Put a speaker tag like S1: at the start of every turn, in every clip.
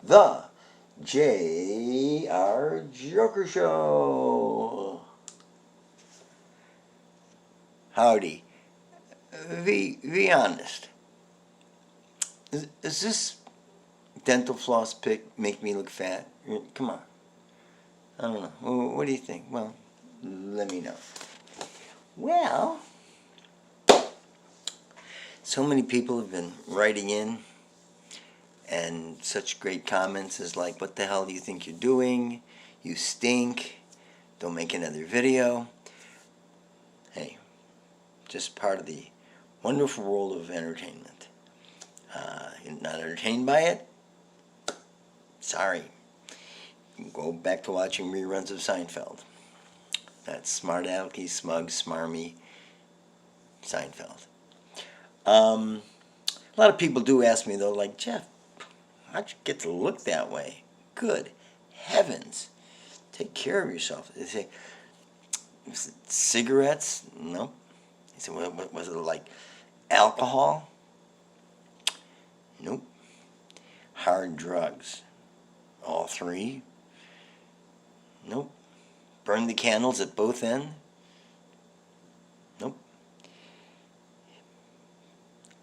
S1: the J.R. Joker Show. Howdy. Be honest. Is this dental floss pick make me look fat? Come on. I don't know. What do you think? Well, let me know. Well, so many people have been writing in and such great comments as like, what the hell do you think you're doing? You stink. Don't make another video. Hey, just part of the wonderful world of entertainment. You're not entertained by it? Sorry. Go back to watching reruns of Seinfeld. That smart alecky, smug, smarmy Seinfeld. A lot of people do ask me though, like, Jeff, how'd you get to look that way? Good heavens. Take care of yourself. They say, cigarettes? No. They say, was it like alcohol? Nope. Hard drugs? All three? Nope. Burn the candles at both ends? Nope.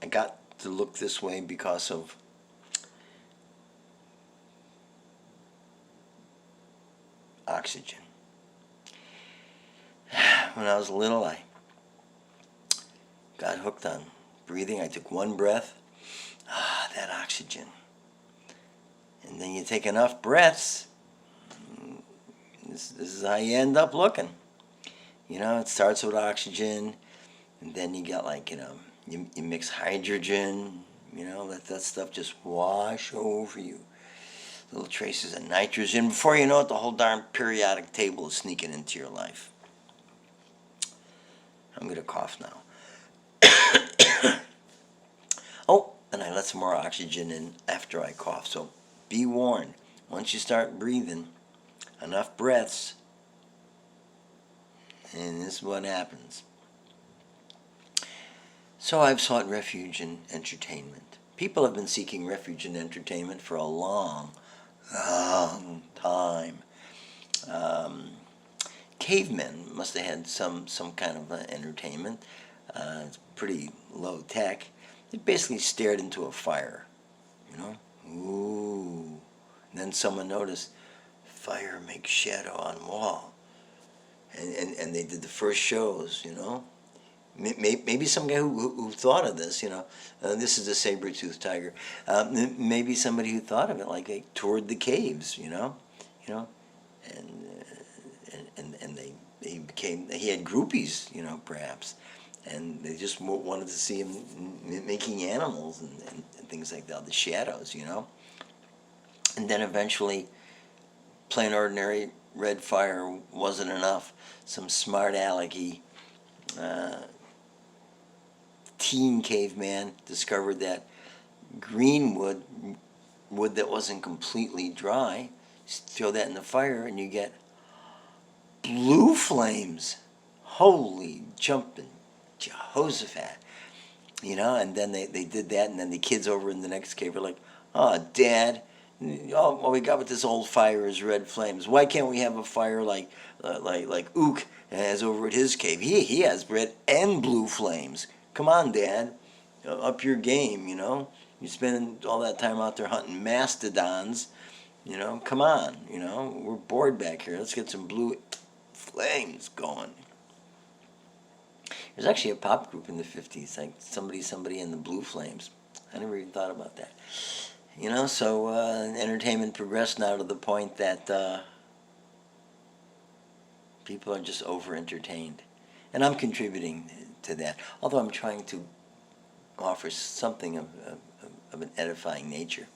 S1: I got to look this way because of oxygen. When I was little, I got hooked on breathing. I took one breath. That oxygen. And then you take enough breaths. This is how you end up looking. You know, it starts with oxygen, and then you got like, you mix hydrogen, let that stuff just wash over you. Little traces of nitrogen. Before you know it, the whole darn periodic table is sneaking into your life. I'm going to cough now. Oh, and I let some more oxygen in after I cough. So be warned, once you start breathing enough breaths, and this is what happens. So I've sought refuge in entertainment. People have been seeking refuge in entertainment for a long time. Cavemen must have had some kind of entertainment. It's pretty low tech. They basically stared into a fire, Ooh. And then someone noticed, fire makes shadow on wall. And they did the first shows, Maybe some guy who thought of this, this is a saber-toothed tiger. Maybe somebody who thought of it, like they toured the caves, and he had groupies, perhaps, and they just wanted to see him making animals and things like that, the shadows, and then eventually, plain ordinary red fire wasn't enough. Some smart alecky teen caveman discovered that green wood that wasn't completely dry, throw that in the fire and you get blue flames. Holy jumping Jehoshaphat. And then they did that, and then the kids over in the next cave were like, oh, Dad, all we got with this old fire is red flames. Why can't we have a fire like Ook has over at his cave? He has red and blue flames. Come on, Dad, up your game, You spend all that time out there hunting mastodons, come on, we're bored back here. Let's get some blue flames going. There's actually a pop group in the 50s, like somebody in the Blue Flames. I never even thought about that. So entertainment progressed now to the point that people are just over-entertained. And I'm contributing to that, although I'm trying to offer something of an edifying nature.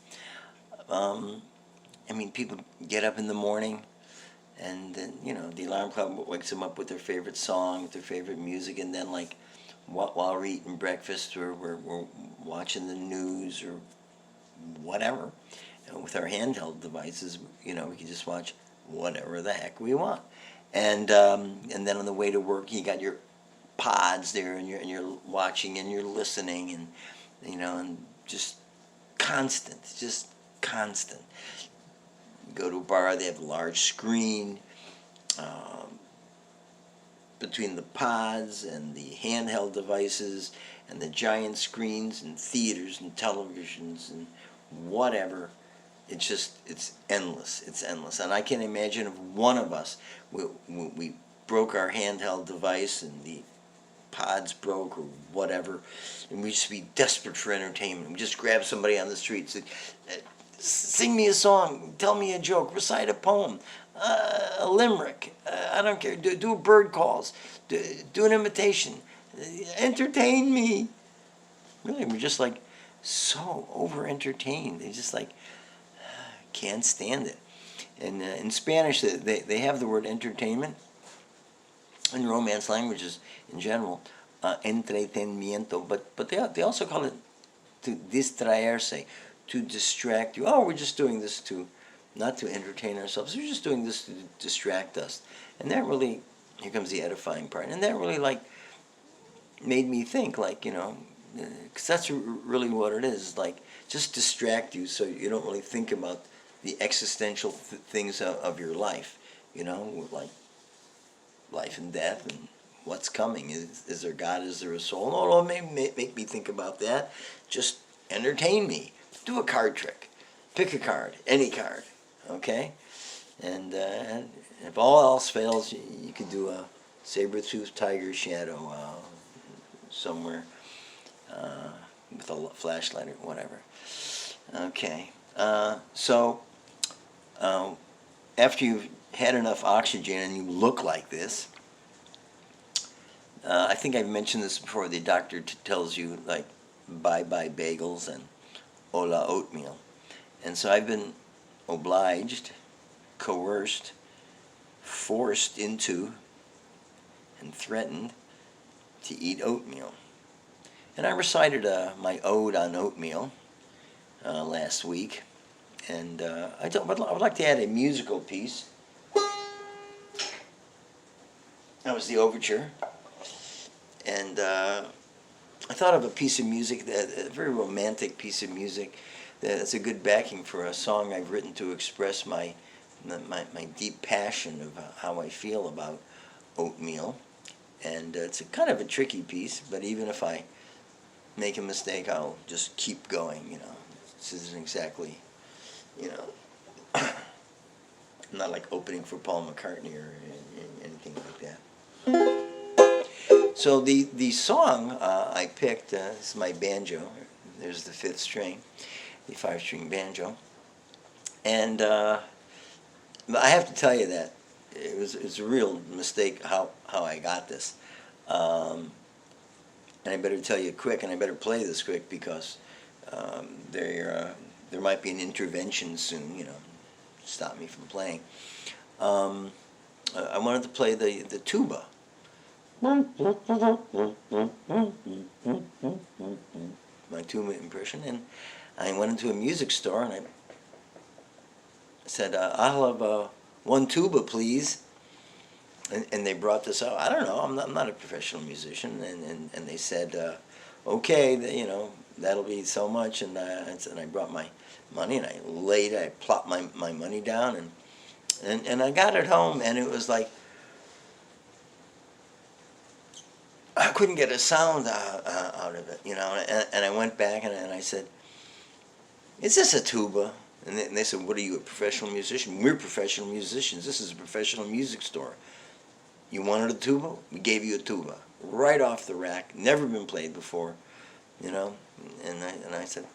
S1: People get up in the morning, and then, the alarm clock wakes them up with their favorite song, with their favorite music, and then, like, while we're eating breakfast or we're watching the news or whatever, with our handheld devices, we can just watch whatever the heck we want. And then on the way to work, you got your pods there, and you're watching and you're listening, and and just constant, just constant. You go to a bar, they have a large screen. Between the pods and the handheld devices and the giant screens and theaters and televisions and whatever, it's endless. It's endless. And I can imagine if one of us, we broke our handheld device and the pods broke or whatever, and we'd just be desperate for entertainment. We just grab somebody on the street and say, sing me a song, tell me a joke, recite a poem, a limerick, I don't care, do bird calls, do an imitation, entertain me. Really, we're just like so over-entertained. They just like can't stand it. And in Spanish, they have the word entertainment. In Romance languages in general, entretenimiento, but they also call it to distraerse, to distract you. Oh, we're just doing this not to entertain ourselves. We're just doing this to distract us. And that really, here comes the edifying part. And that really made me think, because that's really what it is, just distract you so you don't really think about the existential things of your life, like life and death and what's coming. Is there God? Is there a soul? No, don't make me think about that. Just entertain me. Do a card trick. Pick a card, any card, okay? And if all else fails, you could do a saber-toothed tiger shadow somewhere with a flashlight or whatever. Okay, so after you've had enough oxygen and you look like this, I think I've mentioned this before, the doctor tells you, bye-bye bagels and hola oatmeal. And so I've been obliged, coerced, forced into, and threatened to eat oatmeal. And I recited my ode on oatmeal last week. And I would like to add a musical piece. That was the overture. And I thought of a piece of music, a very romantic piece of music, that's a good backing for a song I've written to express my deep passion of how I feel about oatmeal. And it's kind of a tricky piece, but even if I make a mistake, I'll just keep going, This isn't exactly, I'm not like opening for Paul McCartney or anything like that. So the song I picked is my banjo. There's the fifth string, the 5-string banjo. And I have to tell you that it's a real mistake how I got this. And I better tell you quick, and I better play this quick because there might be an intervention soon, stop me from playing. I wanted to play the tuba. My tuba impression, and I went into a music store and I said, I'll have one tuba, please. And they brought this out. I don't know, I'm not a professional musician, and they said, okay, that'll be so much, and I brought my money, and I plopped my money down, and I got it home, and it was like, I couldn't get a sound out of it, and I went back and I said, is this a tuba? And they said, what are you, a professional musician? We're professional musicians. This is a professional music store. You wanted a tuba? We gave you a tuba. Right off the rack, never been played before, And I said,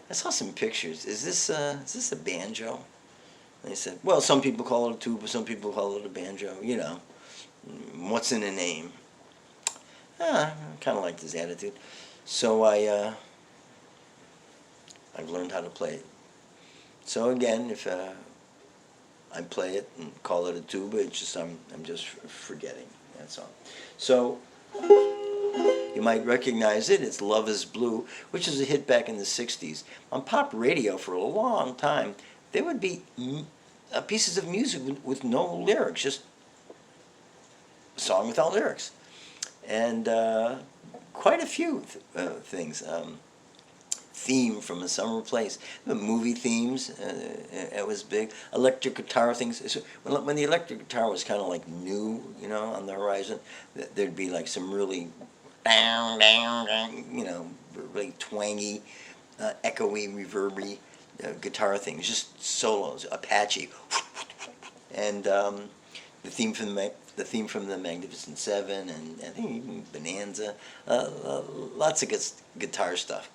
S1: I saw some pictures. Is this a banjo? And they said, well, some people call it a tuba, some people call it a banjo, What's in a name? I kind of liked his attitude. So I've learned how to play it. So again, if I play it and call it a tuba, it's just I'm just forgetting. That's all. So you might recognize it. It's "Love Is Blue," which is a hit back in the '60s. On pop radio for a long time, there would be pieces of music with no lyrics, just a song without lyrics, and quite a few things. theme from a summer place. The movie themes, it was big. Electric guitar things. So when the electric guitar was kind of like new, on the horizon, there'd be like some really down, down, down, really twangy, echoey, reverby guitar things, just solos, Apache, and the theme from the Magnificent Seven, and I think even Bonanza, lots of guitar stuff.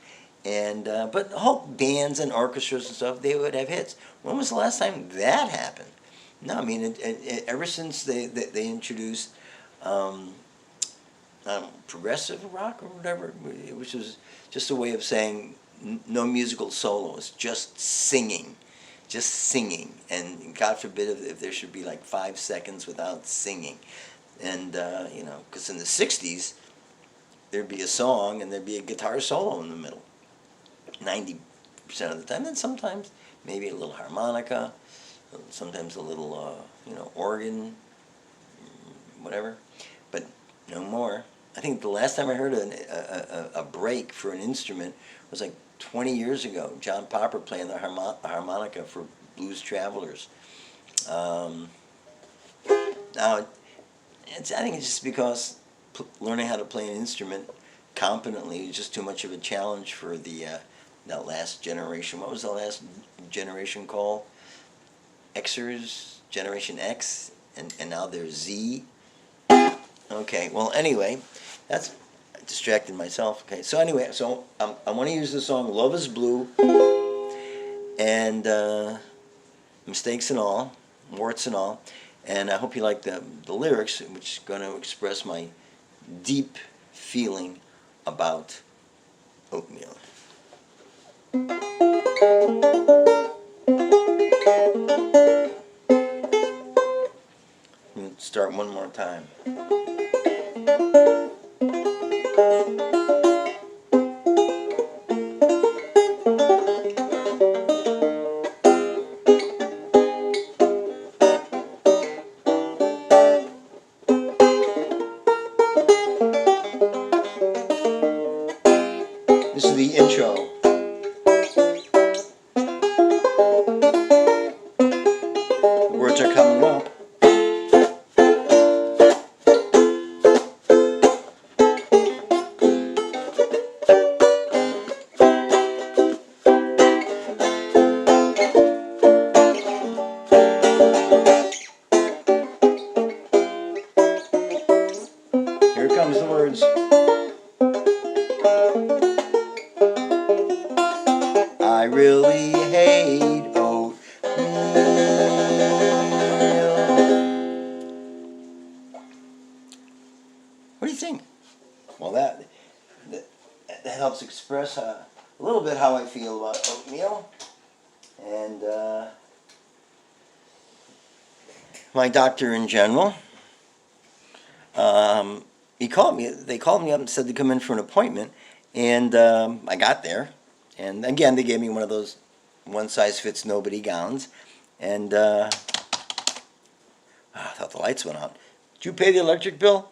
S1: And but whole bands and orchestras and stuff, they would have hits. When was the last time that happened? No, I mean, ever since they introduced progressive rock or whatever, which was just a way of saying no musical solos, just singing. And God forbid if there should be like 5 seconds without singing. And, because in the 60s, there'd be a song and there'd be a guitar solo in the middle. 90% of the time. And sometimes maybe a little harmonica, sometimes a little, organ, whatever. But no more. I think the last time I heard a break for an instrument was like 20 years ago. John Popper playing the harmonica for Blues Travelers. Now, I think it's just because learning how to play an instrument competently is just too much of a challenge for that last generation. What was the last generation called? Xers, Generation X, and now there's Z. Okay, well, anyway, that's distracted myself. Okay, so anyway, I want to use the song "Love Is Blue" and mistakes and all, warts and all, and I hope you like the lyrics, which is going to express my deep feeling about oatmeal. Let's start one more time. This is the intro. The words are coming up. Here comes the words. I really hate oatmeal. What do you think? Well, that helps express a little bit how I feel about oatmeal. And my doctor in general, they called me up and said to come in for an appointment, and I got there, and again they gave me one of those one-size-fits-nobody gowns, and I thought the lights went out. Did you pay the electric bill?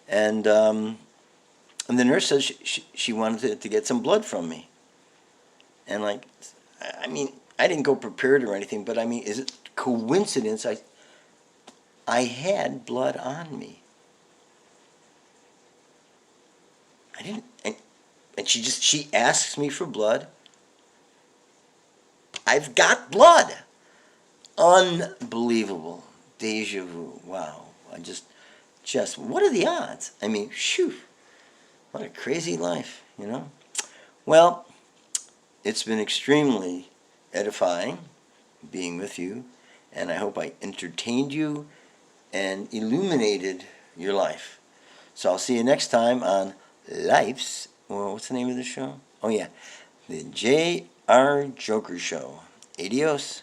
S1: And the nurse says she wanted to get some blood from me, and like, I mean, I didn't go prepared or anything, but I mean, is it coincidence I had blood on me? I didn't, and she asks me for blood. I've got blood. Unbelievable. Deja vu. Wow. I just, what are the odds? I mean, shoo. What a crazy life, Well, it's been extremely edifying being with you, and I hope I entertained you and illuminated your life. So I'll see you next time on Life's, well, what's the name of the show? Oh yeah, the J.R. Joker Show. Adios.